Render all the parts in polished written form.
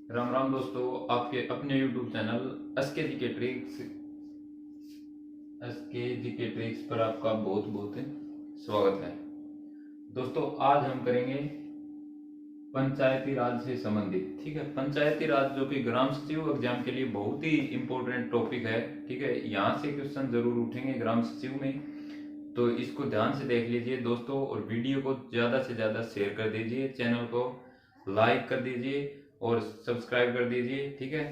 राम राम दोस्तों, आपके अपने YouTube चैनल एस के जी के ट्रिक्स पर आपका बहुत बहुत स्वागत है। दोस्तों, आज हम करेंगे पंचायती राज से संबंधित। ठीक है, पंचायती राज जो कि ग्राम सचिव एग्जाम के लिए बहुत ही इंपॉर्टेंट टॉपिक है। ठीक है, यहाँ से क्वेश्चन जरूर उठेंगे ग्राम सचिव में, तो इसको ध्यान से देख लीजिए दोस्तों। और वीडियो को ज्यादा से ज्यादा शेयर कर दीजिए, चैनल को लाइक कर दीजिए और सब्सक्राइब कर दीजिए। ठीक है,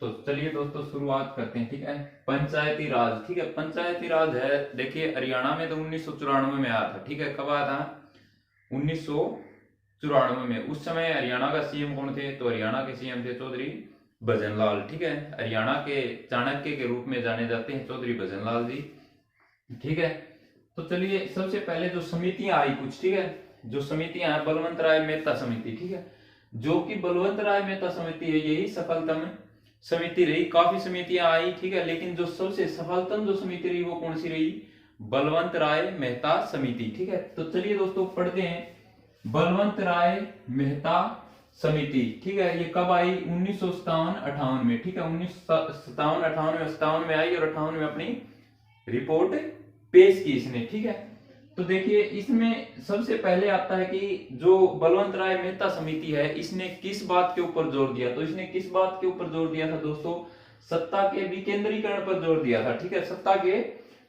तो चलिए दोस्तों शुरुआत करते हैं। ठीक है, पंचायती राज। ठीक है, पंचायती राज है, देखिए हरियाणा में तो 1994 में आया था। ठीक है, कब आया था? 1994 में। उस समय हरियाणा का सीएम कौन थे? तो हरियाणा के सीएम थे चौधरी भजनलाल। ठीक है, हरियाणा के चाणक्य के रूप में जाने जाते हैं चौधरी भजनलाल जी। ठीक है, तो चलिए सबसे पहले जो समितियां आई कुछ, ठीक है, जो समितियां हैं, बलवंत राय मेहता समिति। ठीक है, जो कि बलवंत राय मेहता समिति है, यही सफलतम समिति रही। काफी समितियां आई, ठीक है, लेकिन जो सबसे सफलतम जो समिति रही वो कौन सी रही? बलवंत राय मेहता समिति। ठीक है, तो चलिए दोस्तों पढ़ते हैं बलवंत राय मेहता समिति। ठीक है, ये कब आई? 1957-58 में। ठीक है, 1957-58 में आई और 58 में अपनी रिपोर्ट पेश की इसने। ठीक है, तो देखिए इसमें सबसे पहले आता है कि जो बलवंत राय मेहता समिति है, इसने किस बात के ऊपर जोर दिया? तो इसने किस बात के ऊपर जोर दिया था दोस्तों? सत्ता के विकेंद्रीकरण पर जोर दिया था। ठीक है, सत्ता के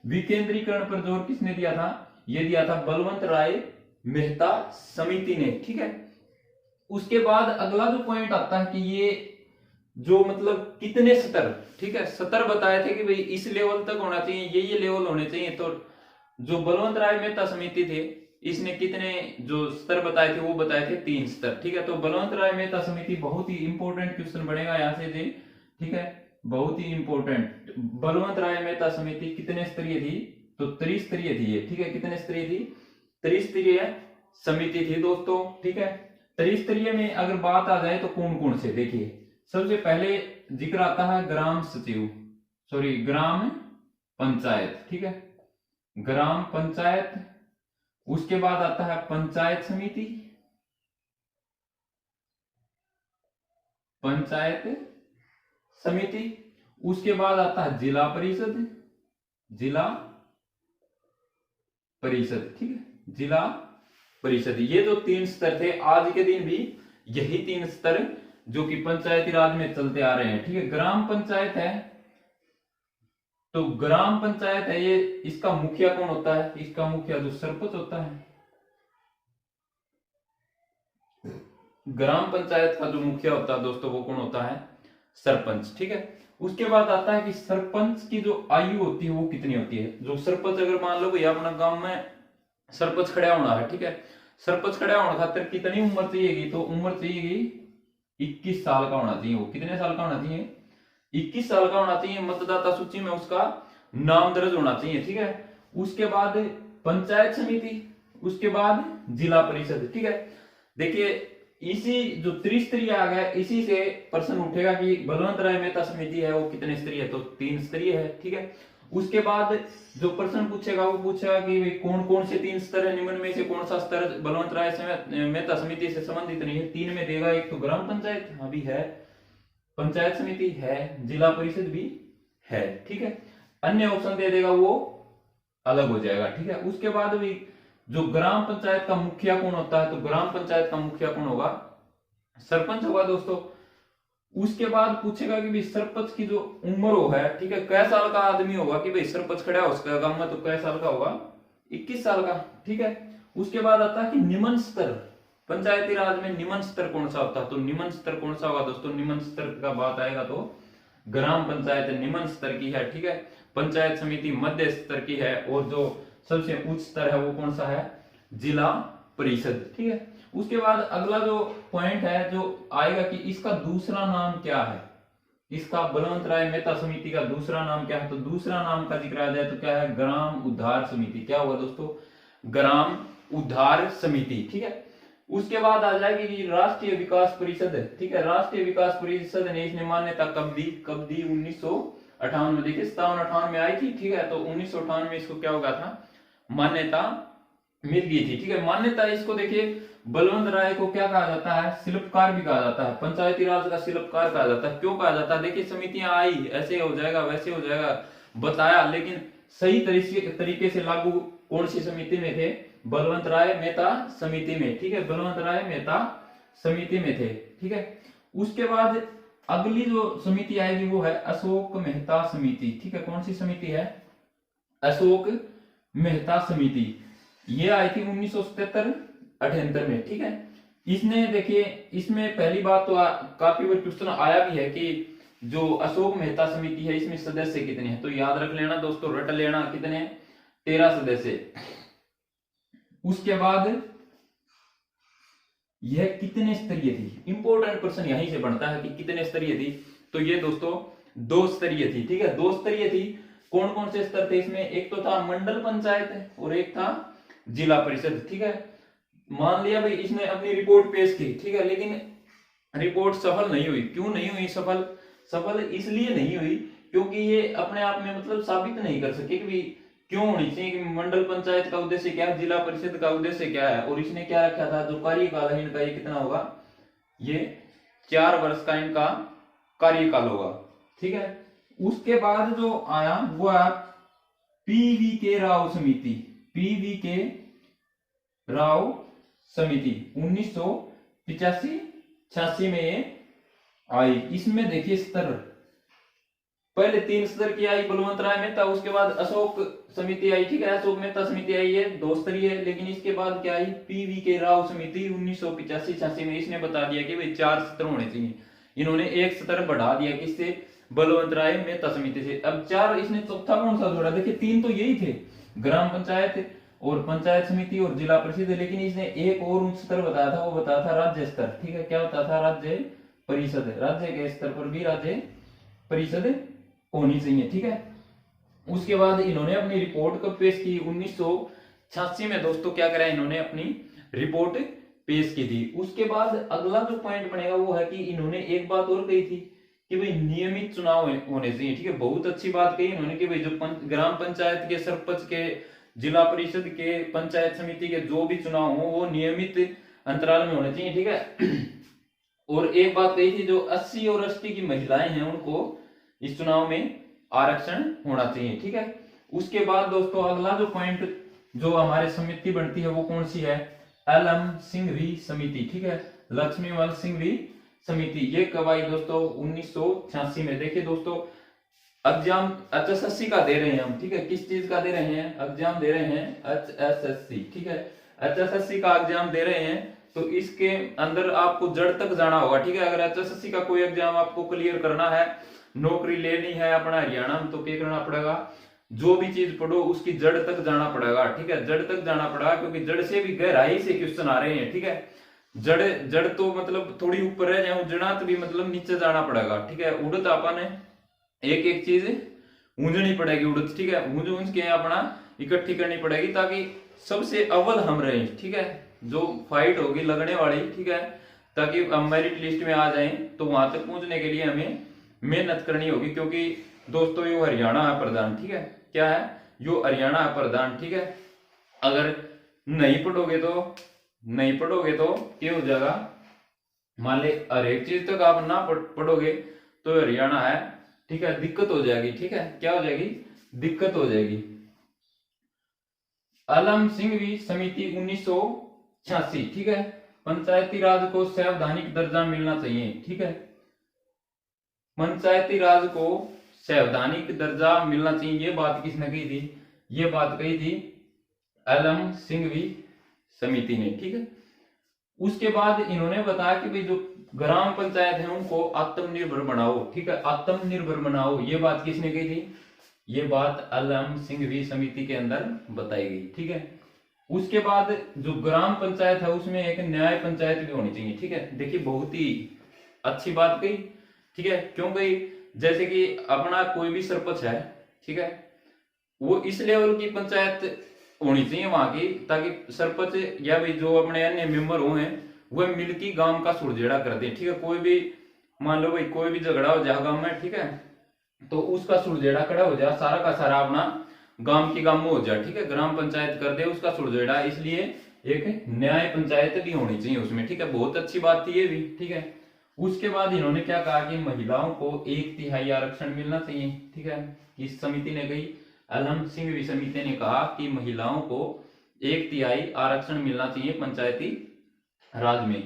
विकेंद्रीकरण पर जोर किसने दिया था? ये दिया था बलवंत राय मेहता समिति ने। ठीक है, उसके बाद अगला जो पॉइंट आता है कि ये जो मतलब कितने स्तर, ठीक है, स्तर बताए थे कि भाई इस लेवल तक होना चाहिए, ये लेवल होने चाहिए। तो जो बलवंत राय मेहता समिति थे, इसने कितने जो स्तर बताए थे? वो बताए थे 3 स्तर। ठीक है, तो बलवंत राय मेहता समिति बहुत ही इंपॉर्टेंट क्वेश्चन बनेगा यहाँ से जी। ठीक है, बहुत ही इंपॉर्टेंट। बलवंत राय मेहता समिति कितने स्तरीय थी? तो त्रिस्तरीय थी ये। ठीक है, कितने स्तरीय थी? त्रिस्तरीय समिति थी दोस्तों। ठीक है, त्रिस्तरीय में अगर बात आ जाए तो कौन कौन से, देखिए सबसे पहले जिक्र आता है ग्राम सचिव, सॉरी ग्राम पंचायत। ठीक है, ग्राम पंचायत। उसके बाद आता है पंचायत समिति, पंचायत समिति। उसके बाद आता है जिला परिषद, जिला परिषद। ठीक है, जिला परिषद। ये जो 3 स्तर थे, आज के दिन भी यही 3 स्तर जो कि पंचायती राज में चलते आ रहे हैं। ठीक है, ग्राम पंचायत है, तो ग्राम पंचायत है ये, इसका मुखिया कौन होता है? इसका मुखिया जो सरपंच होता है, ग्राम पंचायत का जो मुखिया होता है दोस्तों वो कौन होता है? सरपंच। ठीक है, उसके बाद आता है कि सरपंच की जो आयु होती है वो कितनी होती है? जो सरपंच, अगर मान लो भैया अपना गांव में सरपंच खड़ा होना है, ठीक है, सरपंच खड़ा होने खातिर कितनी उम्र चाहिएगी? तो उम्र चाहिएगी 21 साल का होना चाहिए। वो कितने साल का होना चाहिए? 21 साल का होना चाहिए। मतदाता सूची में उसका नाम दर्ज होना चाहिए। ठीक है, उसके बाद पंचायत समिति, उसके बाद जिला परिषद। ठीक है, देखिए इसी जो त्रिस्तरीय आ गया, इसी से प्रश्न उठेगा कि बलवंत राय मेहता समिति है वो कितने स्तरीय है? तो 3 स्तरीय है। ठीक है, उसके बाद जो प्रश्न पूछेगा वो पूछेगा कि भाई कौन कौन से 3 स्तर है, निम्न में से कौन सा स्तर बलवंत राय मेहता समिति से संबंधित नहीं है? 3 में देगा, एक तो ग्राम पंचायत अभी है, पंचायत समिति है, जिला परिषद भी है। ठीक है, अन्य ऑप्शन दे देगा वो अलग हो जाएगा। ठीक है, उसके बाद भी जो ग्राम पंचायत का मुखिया कौन होता है? तो ग्राम पंचायत का मुखिया कौन होगा? सरपंच होगा दोस्तों। उसके बाद पूछेगा कि भाई सरपंच की जो उम्र हो है, ठीक है, कै साल का आदमी होगा कि भाई सरपंच खड़ा है उसका गांव में, तो कै साल का होगा? 21 साल का। ठीक है, उसके बाद आता है कि निम्न स्तर, पंचायती राज में निम्न स्तर कौन सा होता है? तो निम्न स्तर कौन सा होगा दोस्तों? निम्न स्तर का बात आएगा तो ग्राम पंचायत निम्न स्तर की है। ठीक है, पंचायत समिति मध्य स्तर की है, और जो सबसे उच्च स्तर है वो कौन सा है? जिला परिषद। ठीक है, उसके बाद अगला जो पॉइंट है जो आएगा कि इसका दूसरा नाम क्या है? इसका बलवंत राय मेहता समिति का दूसरा नाम क्या है? तो दूसरा नाम का जिक्र आ जाए तो क्या है? ग्राम उद्धार समिति। क्या हुआ दोस्तों? ग्राम उद्धार समिति। ठीक है, उसके बाद आ जाएगी कि राष्ट्रीय विकास परिषद। ठीक है, राष्ट्रीय विकास परिषद ने इसने मान्यता कब दी? कब दी? 1958 में। देखिए 57-58 में आई थी। ठीक है, तो 1958 में इसको क्या होगा था? मान्यता मिल गई थी। ठीक है, मान्यता इसको देखिए बलवंत राय को क्या कहा जाता है, शिल्पकार भी कहा जाता है, पंचायती राज का शिल्पकार कहा जाता है। क्यों कहा जाता है, देखिए समितियां आई, ऐसे हो जाएगा वैसे हो जाएगा बताया, लेकिन सही तरीके से लागू कौन सी समिति में थे, बलवंत राय मेहता समिति में, ठीक है, बलवंत राय मेहता समिति में थे, ठीक है। उसके बाद अगली जो समिति आएगी वो है अशोक मेहता समिति, ठीक है। कौन सी समिति है, अशोक मेहता समिति। ये आई थी 1977-78 में, ठीक है। इसने देखिए, इसमें पहली बात तो काफी बार क्वेश्चन आया भी है कि जो अशोक मेहता समिति है इसमें सदस्य कितने हैं, तो याद रख लेना दोस्तों, रट लेना कितने, 13 सदस्य। उसके बाद यह कितने स्तरीय थी, इंपॉर्टेंट प्रश्न यहीं से बनता है कि कितने स्तरीय थी, तो ये दोस्तों 2 स्तरीय थी, ठीक है, 2 स्तरीय थी। कौन कौन से स्तर थे इसमें, एक तो था मंडल पंचायत और एक था जिला परिषद, ठीक है। मान लिया भाई इसने अपनी रिपोर्ट पेश की, ठीक है, लेकिन रिपोर्ट सफल नहीं हुई। क्यों नहीं हुई सफल, सफल इसलिए नहीं हुई क्योंकि ये अपने आप में मतलब साबित नहीं कर सके कि क्यों होनी चाहिए, कि मंडल पंचायत का उद्देश्य क्या है, जिला परिषद का उद्देश्य क्या है, और इसने क्या रखा था, जो कार्यकाल है इनका ये कितना होगा, ये 4 वर्ष का इनका कार्यकाल होगा, ठीक है। उसके बाद जो आया वो आया पीवी राव समिति, पीवी राव समिति 1985-86 में ये आई। इसमें देखिए स्तर, पहले 3 स्तर की आई बलवंत राय मेहता, उसके बाद अशोक समिति आई, ठीक है, अशोक मेहता समिति आई है 2 स्तरीय है, लेकिन इसके बाद क्या आई, पीवी राव समिति 1985-86 में। इसने बता दिया कि भाई 4 स्तर होने चाहिए, इन्होंने 1 स्तर बढ़ा दिया, किससे, बलवंत राय मेहता समिति से। अब 4, इसने चौथा कौन सा जोड़ा, देखिए 3 तो यही थे, ग्राम पंचायत और पंचायत समिति और जिला परिषद, लेकिन इसने एक और उच्च स्तर बताया था, वो बताया था राज्य स्तर, ठीक है। क्या बताया था, राज्य परिषद, राज्य के स्तर पर भी राज्य परिषद होनी चाहिए, ठीक है। उसके बाद इन्होंने अपनी रिपोर्ट कब पेश की, 1986 में दोस्तों क्या करा, इन्होंने अपनी रिपोर्ट पेश की थी। उसके बाद अगला जो पॉइंट बनेगा वो है कि इन्होंने एक बात और कही थी कि भाई नियमित चुनाव होने चाहिए, ठीक है। बहुत अच्छी बात कही इन्होंने कि भाई जो ग्राम पंचायत के, सरपंच के, जिला परिषद के, पंचायत समिति के जो भी चुनाव हो वो नियमित अंतराल में होने चाहिए, ठीक है। और एक बात कही थी, जो 80 और 80 की महिलाएं हैं उनको इस चुनाव में आरक्षण होना चाहिए, ठीक है। उसके बाद दोस्तों अगला जो पॉइंट जो हमारे समिति बनती है वो कौन सी है, LM सिंघवी समिति, ठीक है, लक्ष्मीमल सिंघवी समिति। ये कब आई दोस्तों, 1986 में। देखिए दोस्तों एग्जाम HSSC का दे रहे हैं हम, ठीक है, किस चीज का दे रहे हैं, एग्जाम दे रहे हैं HSSC, ठीक है, HSSC का एग्जाम दे रहे हैं, तो इसके अंदर आपको जड़ तक जाना होगा, ठीक है। अगर HSSC का कोई एग्जाम आपको क्लियर करना है, नौकरी लेनी है अपना हरियाणा में, तो क्या करना पड़ेगा, जो भी चीज पढ़ो उसकी जड़ तक जाना पड़ेगा, ठीक है, जड़ तक जाना पड़ेगा, क्योंकि जड़ से भी गहराई से क्वेश्चन आ रहे हैं, ठीक है। जड़ जड़ तो मतलब थोड़ी ऊपर है, जहाँ उजड़ात भी मतलब नीचे जाना पड़ेगा, ठीक है। उड़द अपन एक एक चीज ऊंजनी पड़ेगी, उड़द, ठीक है, ऊंज ऊंज के अपना इकट्ठी करनी पड़ेगी ताकि सबसे अव्वल हम रहे, ठीक है। जो फाइट होगी लगने वाली, ठीक है, ताकि हम मेरिट लिस्ट में आ जाएं, तो वहां तक पहुंचने के लिए हमें मेहनत करनी होगी, क्योंकि दोस्तों यो हरियाणा है प्रधान, ठीक है, क्या है, यो हरियाणा है प्रधान, ठीक है। अगर नहीं पढ़ोगे तो क्या हो जाएगा, मान ले हर एक चीज तक आप ना पढ़ोगे तो हरियाणा है, ठीक है, दिक्कत हो जाएगी, ठीक है, क्या हो जाएगी, दिक्कत हो जाएगी। LM सिंघवी समिति 1986, ठीक है, पंचायती राज को संवैधानिक दर्जा मिलना चाहिए, ठीक है, पंचायती राज को संवैधानिक दर्जा मिलना चाहिए। ये बात किसने कही थी, ये बात कही थी LM सिंघवी समिति ने, ठीक है। उसके बाद इन्होंने बताया कि भाई जो ग्राम पंचायत है उनको आत्मनिर्भर बनाओ, ठीक है, आत्मनिर्भर बनाओ। ये बात किसने कही थी, ये बात LM सिंघवी समिति के अंदर बताई गई, ठीक है। उसके बाद जो ग्राम पंचायत है उसमें एक न्याय पंचायत भी होनी चाहिए, ठीक है। देखिए बहुत ही अच्छी बात कही, ठीक है, क्योंकि जैसे कि अपना कोई भी सरपंच है, ठीक है, वो इस लेवल की पंचायत होनी चाहिए वहां की, ताकि सरपंच या भी जो अपने अन्य मेंबर हुए हैं वह मिलकर गांव का सुरजेड़ा कर दे, ठीक है। कोई भी मान लो भाई कोई भी झगड़ा हो जाए गांव में, ठीक है, तो उसका सुरजेड़ा खड़ा हो जाए, सारा का सारा अपना गांव की गांव में हो जाए, ठीक है, ग्राम पंचायत कर दे उसका सुरजेड़ा। इसलिए एक न्याय पंचायत भी होनी चाहिए उसमें, ठीक है, बहुत अच्छी बात थी ये भी, ठीक है। उसके बाद इन्होंने क्या कहा कि महिलाओं को 1/3 आरक्षण मिलना चाहिए, ठीक है, इस समिति ने कही। अलहन सिंह समिति ने कहा कि महिलाओं को 1/3 आरक्षण मिलना चाहिए पंचायती राज में।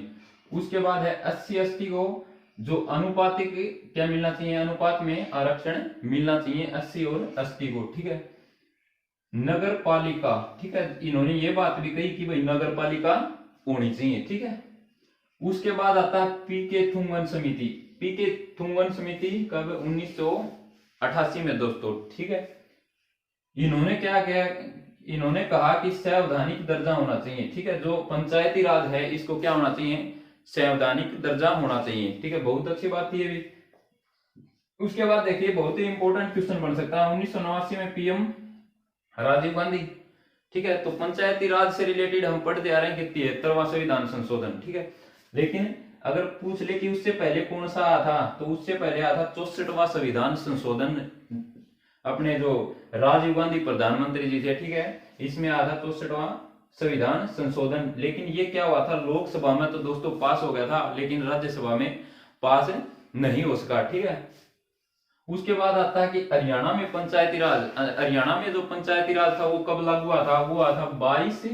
उसके बाद है 80-80 को जो अनुपातिक क्या मिलना चाहिए, अनुपात में आरक्षण मिलना चाहिए 80 और 80 को, ठीक है। नगर पालिका, ठीक है, इन्होंने ये बात भी कही कि भाई नगर पालिका होनी चाहिए, ठीक है। उसके बाद आता है पीके थुंगन समिति। पीके थुंगन समिति कब, 1988 में दोस्तों, ठीक है। इन्होंने क्या किया, इन्होंने कहा कि संवैधानिक दर्जा होना चाहिए, ठीक है, जो पंचायती राज है इसको क्या होना चाहिए, संवैधानिक दर्जा होना चाहिए, ठीक है, बहुत अच्छी बात थी ये भी। उसके बाद देखिए बहुत ही इंपॉर्टेंट क्वेश्चन बन सकता है, 1989 में पीएम राजीव गांधी, ठीक है। तो पंचायती राज से रिलेटेड हम पढ़ते आ रहे हैं कि 73वां संविधान संशोधन, ठीक है। लेकिन अगर पूछ ले कि उससे पहले कौन सा आया था, तो उससे पहले आया था 64वां संविधान संशोधन, अपने जो राजीव गांधी प्रधानमंत्री जी थे, ठीक है, इसमें आया था 64वां संविधान संशोधन। लेकिन ये क्या हुआ था, लोकसभा में तो दोस्तों पास हो गया था, लेकिन राज्यसभा में पास नहीं हो सका, ठीक है। उसके बाद आता है कि हरियाणा में पंचायती राज, हरियाणा में जो पंचायती राज था वो कब लागू हुआ था, वो हुआ था 22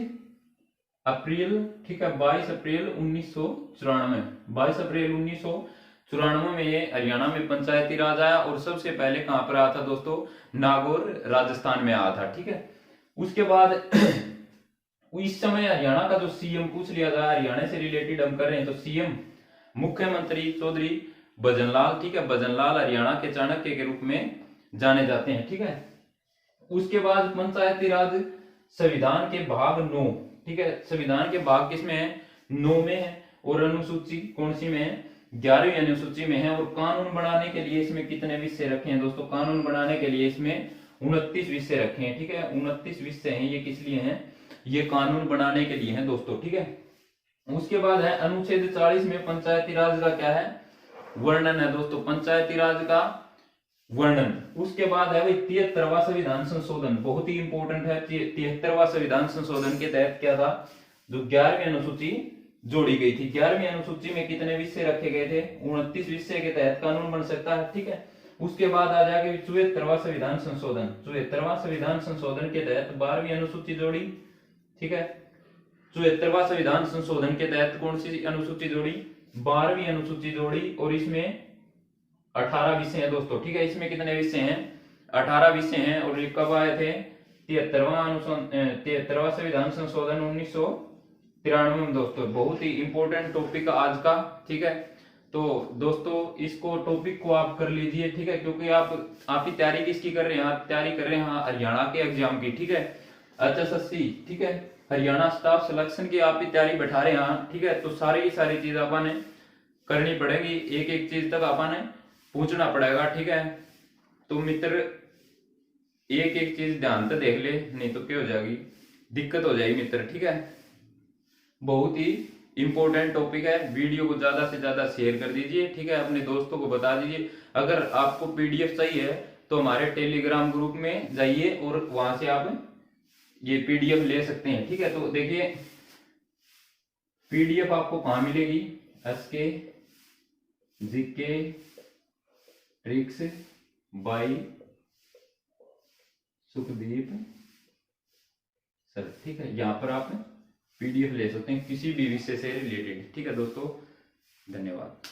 अप्रैल, ठीक है, 22 अप्रैल 1994, 22 अप्रैल 1994 में ये हरियाणा में पंचायती राज आया। और सबसे पहले कहां पर आया था दोस्तों, नागौर राजस्थान में आया था, ठीक है। उसके बाद इस समय हरियाणा का जो सीएम पूछ लिया था, हरियाणा से रिलेटेड हम कर रहे हैं, तो सीएम मुख्यमंत्री चौधरी भजनलाल, ठीक है, भजनलाल हरियाणा के चाणक्य के रूप में जाने जाते हैं, ठीक है। उसके बाद पंचायती राज संविधान के भाग 9, ठीक है, संविधान के भाग किसमें है, 9 में है। और अनुसूची कौन सी में है, 11वीं अनुसूची में है। और कानून बनाने के लिए इसमें कितने विषय रखे हैं दोस्तों, कानून बनाने के लिए इसमें 29 विषय रखे हैं, ठीक है, 29 विषय हैं। ये किस लिए हैं, ये कानून बनाने के लिए हैं दोस्तों, ठीक है। उसके बाद है अनुच्छेद 40 में पंचायती राज का क्या है, वर्णन है दोस्तों, पंचायती राज का वर्णन। उसके बाद है भाई 73वां संविधान संशोधन, बहुत ही इंपॉर्टेंट है। 73वां संविधान संशोधन के तहत क्या था, जो 11वीं अनुसूची जोड़ी गई थी। 11वीं अनुसूची में कितने विषय रखे गए थे, 29 विषय के तहत कानून बन सकता है, ठीक है। उसके बाद आ जाएगा 74वां संविधान संशोधन। 74वां संविधान संशोधन के तहत 12वीं अनुसूची जोड़ी, ठीक है। 74वां संविधान संशोधन के तहत कौन सी अनुसूची जोड़ी, 12वीं अनुसूची जोड़ी। और इसमें 18 विषय हैं दोस्तों, ठीक है, इसमें कितने विषय हैं, 18 विषय हैं। और ये कब आए थे, 73वां संविधान संशोधन 1993 में दोस्तों। बहुत ही इंपॉर्टेंट टॉपिक आज का, ठीक है। तो दोस्तों इसको टॉपिक को आप कर लीजिए, ठीक है, क्योंकि आप ही तैयारी किसकी कर रहे हैं, आप तैयारी कर रहे हैं हरियाणा के एग्जाम की, ठीक है, HSSC, ठीक है, हरियाणा स्टाफ सिलेक्शन की आप ही तैयारी बैठा रहे हैं, ठीक है। तो सारी की सारी चीज आपने करनी पड़ेगी, एक एक चीज तक आपने पूछना पड़ेगा, ठीक है। तो मित्र एक एक चीज ध्यान से देख ले, नहीं तो क्या हो जाएगी, दिक्कत हो जाएगी मित्र, ठीक है। बहुत ही इंपॉर्टेंट टॉपिक है, वीडियो को ज्यादा से ज्यादा शेयर कर दीजिए, ठीक है, अपने दोस्तों को बता दीजिए। अगर आपको PDF चाहिए तो हमारे टेलीग्राम ग्रुप में जाइए और वहां से आप ये PDF ले सकते हैं, ठीक है। तो देखिए PDF आपको कहां मिलेगी, SK GK tricks bye Sukhdeep sir, ठीक है, यहाँ पर आप PDF ले सकते हैं किसी भी विषय से रिलेटेड, ठीक है दोस्तों, धन्यवाद।